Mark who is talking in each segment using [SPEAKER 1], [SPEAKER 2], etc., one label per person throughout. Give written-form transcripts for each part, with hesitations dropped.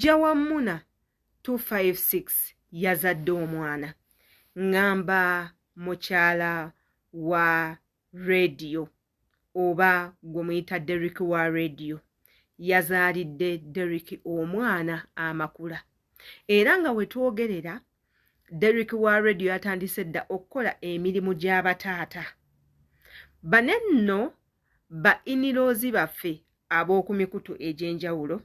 [SPEAKER 1] Jjajja wa Muna 256 yazadde omwana. Ngamba mukyala wa radio oba gumuyita Derrick wa radio yazaalidde Derrick omwana amakula. Era nga wetwogerera Derrick wa radio yatandise dda okukola emirimu gy'abataata. Banenno ba iniroozi baffe ab'oku mikutu egy'enjawulo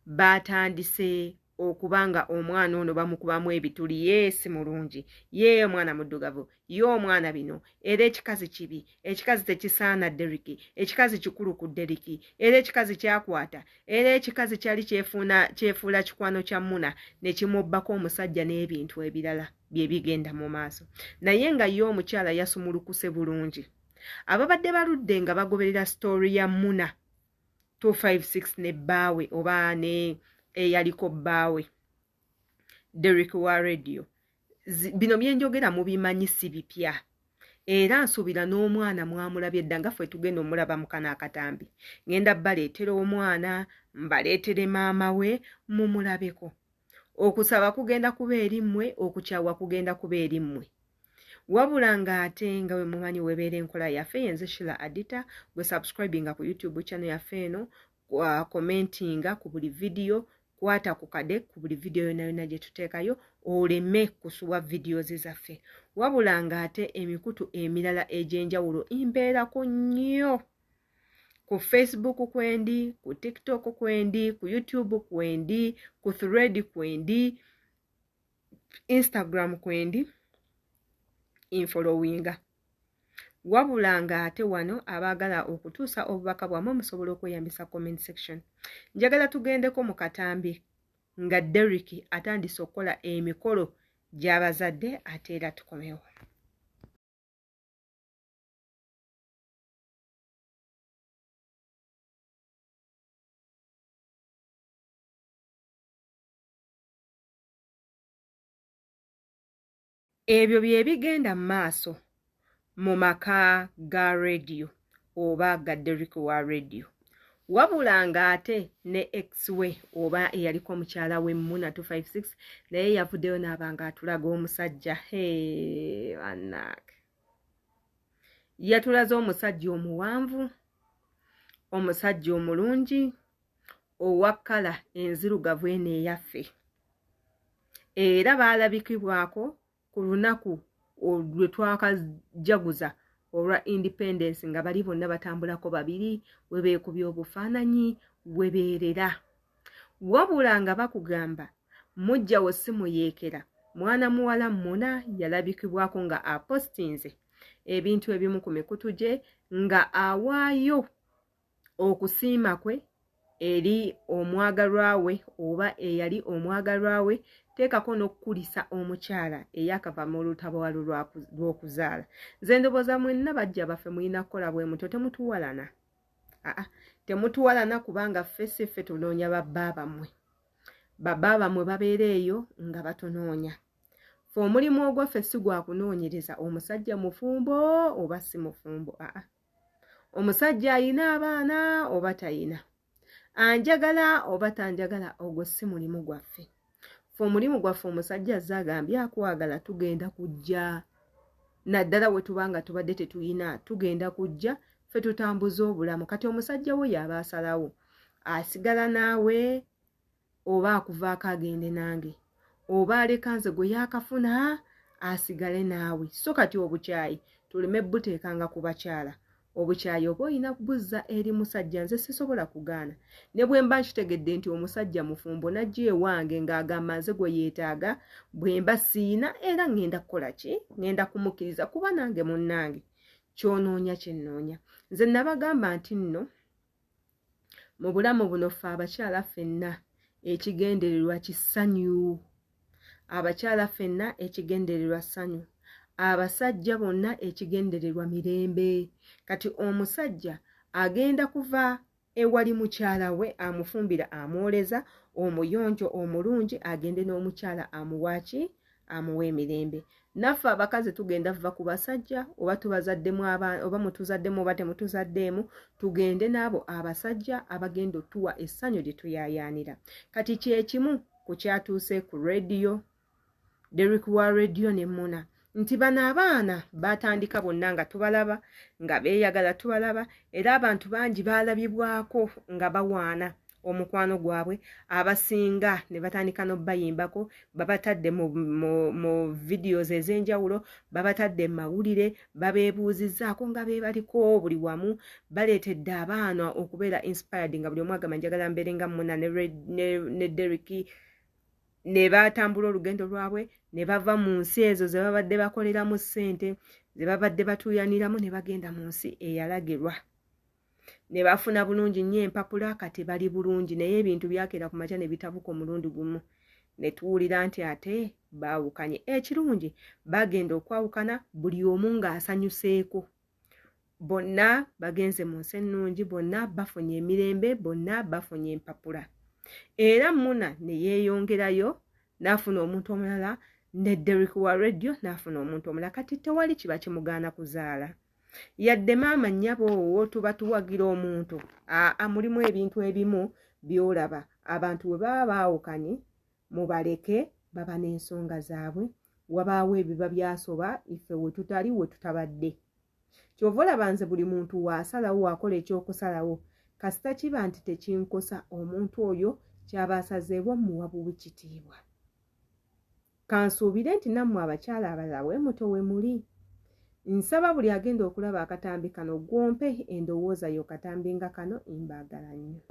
[SPEAKER 1] batandise okubanga omwana ono bamukubamu ebituli yeesi mulungi ye omwana muddugavu ye omwana bino era ekikazi kibi ekikazi tekisaana Derrick ekikazi kikulu ku Derrick era ekikazi kyakwata era ekikazi kyali kyefuula kikwano kya Muna ne kimubbako omusajja n'ebintu ebirala bye bigenda mu maaso. Naye nga ye omukyala yasumulukuse bulungi. Ababadde baludde nga bagoberera story ya Muna 256 ne bbaawe oba ne eyaliko bbaawe Derrick wa radio. Bino byenjogera mubimanyi si bipya. Era nsuubira n'omwana mwamulabye dda nga ffe tugenda omulaba mu kana akatambi. Ngenda baleetera omwana, mbaleetere maama we, mumulabeko. Okusaba kugenda kuba eri mmwe, okukyawa kugenda kuba eri mmwe. Wabula ng'ate nga we mumanyi webeera enkola yaffe yenze Sheila Adita, gwe subscribinga ku YouTube channel yaffe eno, commentinga ku buli video, kwata ku kade ku buli video yonna gye tuteekayo, oleme kusuwa videos zaffe. Wabula ng'ate emikutu emirala egy'enjawulo imbeerako nnyo. Ku Facebook kwendi, ku TikTok kwendi, ku YouTube kwendi, ku Thread kwendi, Instagram kwendi, infollowinga. Wabula ng'ate wano abaagala okutuusa obubaka bwamwe musobola okweyambisa comment section. Njagala tugendeko mu katambi nga Derrick atandise okukola emikolo gy'abazadde ate era tukomewo. Ebyo bye bigenda mu maaso mu maka ga radio oba ga Derrick wa radio. Wabula ng'ate ne ex we oba eyaliko omukyala we Muna 256 naye yavuddeyo n'abanga atulaga omusajja. Bannange yatulaze omusajja omuwanvu, omusajja omulungi, owa kkala enzirugavu eno eyaffe. Era baalabikibwako ku lunaku lwe twakajaguza olwa independence nga bali bonna batambulako babiri we beekubye obufaananyi we beerera. Wabula nga bakugamba mujjawo si muyeekera, mwana muwala Muna yalabikibwako nga apostinze ebintu ebimu ku mikutu gye nga awaayo okusiima kwe eri omwagalwa we oba eyali omwagalwa we, teekako n'okukulisa omukyala eyakava mu lutabaalo lw'okuzaala. Nze ndowooza mwenna bajja baffe mulina kukola bwe mutyo, temutuwalana. Temutuwalana kubanga ffe si ffe tunoonya babbaaba mmwe. Babbaaba mmwe babeera eyo nga batunoonya. Ffe omulimu ogwaffe si gwa kunoonyereza omusajja mufumbo oba si mufumbo. Omusajja ayina abaana oba tayina, anjagala oba tanjagala, ogwo si mulimu gwaffe. Ffe omulimu gwaffe omusajja azze agambye akwagala tugenda kujja. Naddala we tubanga tubadde tetuyina tugenda kujja ffe tutambuza obulamu. Kati omusajja we yaba asalawo asigala naawe oba akuvaako agende nange, oba aleka nze gwe yakafuna asigale naawe. So kati obukyayi tuleme buteekanga ku bakyala. Obukyayi oba olina kubuzza eri musajja, nze sisobola kugaana. Ne bwe mba nkitegedde nti omusajja mufumbo najja ewange ng'agamba nze gwe yeetaaga, bwe mba siina era ngenda kukola ki? Ngenda kumukkiriza kuba nange munnange ky'onoonya kyennoonya. Nze nabagamba nti nno mu bulamu buno ffe abakyala ffenna ekigendererwa kisanyu. Abakyala ffenna ekigendererwa ssanyu. Abasajja bonna ekigendererwa mirembe. Kati omusajja agenda kuva ewali mukyala we amufumbira amwoleza omuyonjo omulungi, agende n'omukyala amuwaaki amuwa emirembe. naffe abakazi tugenda va ku basajja oba tubazaddemu oba mutuzaddemu oba temutuzaddeemu tugende n'abo abasajja abagenda otuwa essanyu lye tuyaayaanira kati kyekimu ku kyatuuse ku rediyo Derrick wa rediyo ne Muna nti bano abaana batandika bonna nga tubalaba nga beeyagala tubalaba era abantu bangi baalabibwako nga bawaana omukwano gwabwe abasinga ne batandika n'obayimbako babatadde mu videos ez'enjawulo babatadde mu mawulire babeebuuzizzaako nga beebaliko buli wamu baleetedde abaana okubeera inspired nga buli omu agamba njagala mbeere nga Muna ne Derrick ne batambula olugendo lwabwe ne bava mu nsi ezo ze babadde bakoleramu ssente ze babadde batuuyaniramu ne bagenda mu nsi eyalagirwa ne bafuna bulungi nnyo empapula kati bali bulungi naye ebintu byakeera ku makya ne bitabuka omulundi gumu ne tuwulira nti ate baawukanye ekirungi bagenda okwawukana buli omu ng'asanyuseeko bonna bagenze mu nsi ennungi bonna bafunye emirembe bonna bafunye empapula era Muna ne yeeyongerayo n'afuna omuntu omulala ne Derrick wa rediyo n'afuna omuntu omulala kati tewali kiba kimugaana kuzaala yadde maama nnyabo tuba tuwagira omuntu mulimu ebintu ebimu byolaba abantu bwe baba baawukanye mubaleke baba n'ensonga zaabwe wabaawo ebiba byasoba ife we tutali we tutabadde kyova olaba nze buli muntu waasalawo wakola ekyokusalawo kasita kiba nti tekinkosa omuntu oyo kyaba asazeewo muwa bubi kitiibwa kansuubire nti nammwe abakyala abalala we muto we muli nsaba buli agenda okulaba akatambi kano gwompe endowooza yo katambi nga kano imbaagala nnyo